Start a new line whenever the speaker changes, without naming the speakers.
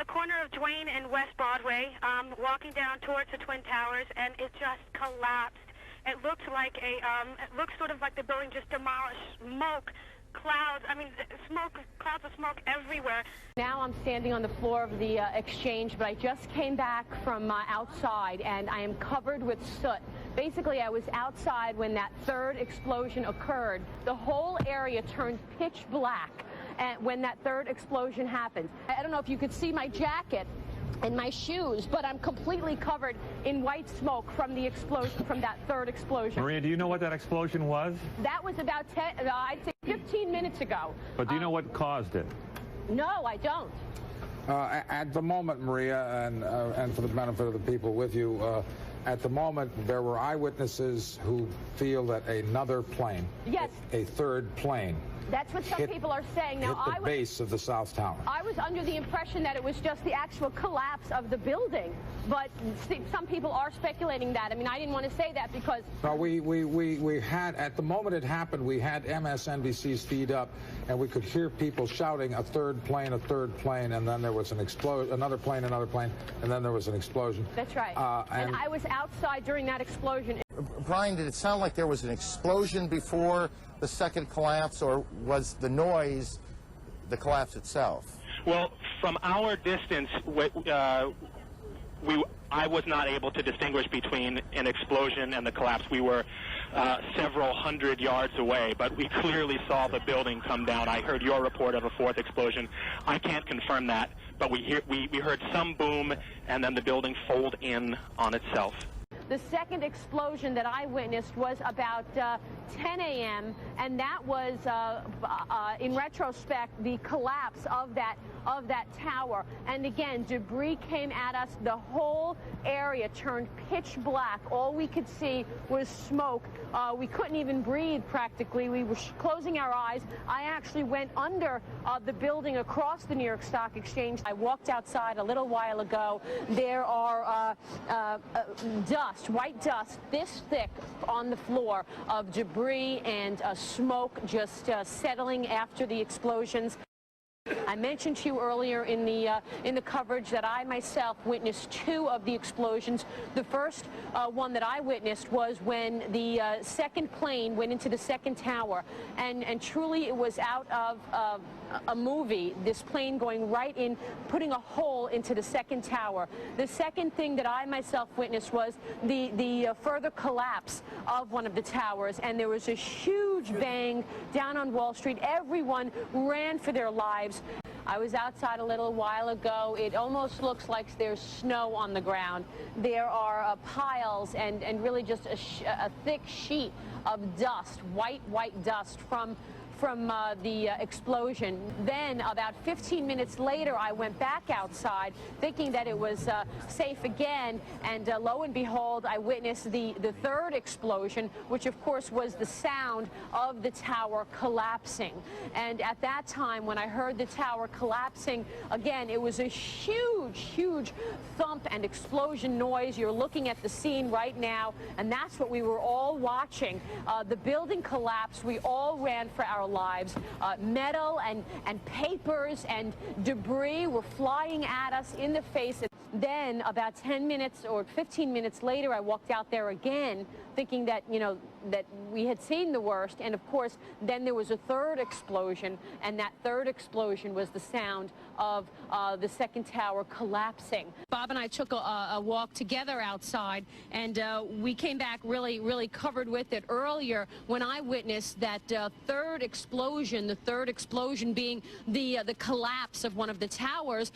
the corner of Duane and West Broadway, walking down towards the Twin Towers, and it just collapsed. It looked like it looked sort of like the building just demolished. Smoke, clouds, clouds of smoke everywhere.
Now I'm standing on the floor of the exchange, but I just came back from outside, and I am covered with soot. Basically, I was outside when that third explosion occurred. The whole area turned pitch black when that third explosion happened. I don't know if you could see my jacket and my shoes, but I'm completely covered in white smoke from the explosion, from that third explosion.
Maria, do you know what that explosion was?
That was about I'd say 15 minutes ago.
But do you know what caused it?
No, I don't.
At the moment, Maria, and for the benefit of the people with you, at the moment, there were eyewitnesses who feel that another plane,
yes,
a third plane,
that's what some people are saying. Now,
hit the base of the South Tower.
I was under the impression that it was just the actual collapse of the building, but some people are speculating that. I mean, I didn't want to say that because...
No, we had, at the moment it happened, we had MSNBC's feed up, and we could hear people shouting, a third plane, and then there was an explosion, another plane, and then there was an explosion.
That's right. And I was outside during that explosion.
Brian, did it sound like there was an explosion before the second collapse, or was the noise the collapse itself?
Well, from our distance, I was not able to distinguish between an explosion and the collapse. We were several hundred yards away, but we clearly saw the building come down. I heard your report of a fourth explosion. I can't confirm that, but we heard some boom, and then the building fold in on itself.
The second explosion that I witnessed was about 10 a.m., and that was, in retrospect, the collapse of that tower. And again, debris came at us. The whole area turned pitch black. All we could see was smoke. We couldn't even breathe practically. We were closing our eyes. I actually went under the building across the New York Stock Exchange. I walked outside a little while ago. There are dust, white dust, this thick on the floor of debris and smoke just settling after the explosions. I mentioned to you earlier in the coverage that I myself witnessed two of the explosions. The first one that I witnessed was when the second plane went into the second tower, and truly it was out of a movie, this plane going right in, putting a hole into the second tower. The second thing that I myself witnessed was the further collapse of one of the towers, and there was a huge bang down on Wall Street. Everyone ran for their lives. I was outside a little while ago. It almost looks like there's snow on the ground. There are piles and really just a thick sheet of dust, white dust from the explosion. Then about 15 minutes later, I went back outside thinking that it was safe again, and lo and behold, I witnessed the third explosion, which of course was the sound of the tower collapsing. And at that time, when I heard the tower collapsing, again, it was a huge thump and explosion noise. You're looking at the scene right now, and that's what we were all watching. The building collapsed. We all ran for our lives. Metal and papers and debris were flying at us in the face. Then about 10 minutes or 15 minutes later, I walked out there again thinking that, you know, that we had seen the worst. And of course, then there was a third explosion, and that third explosion was the sound of the second tower collapsing. Bob and I took a walk together outside, and we came back really covered with it earlier when I witnessed that third explosion, the third explosion being the collapse of one of the towers.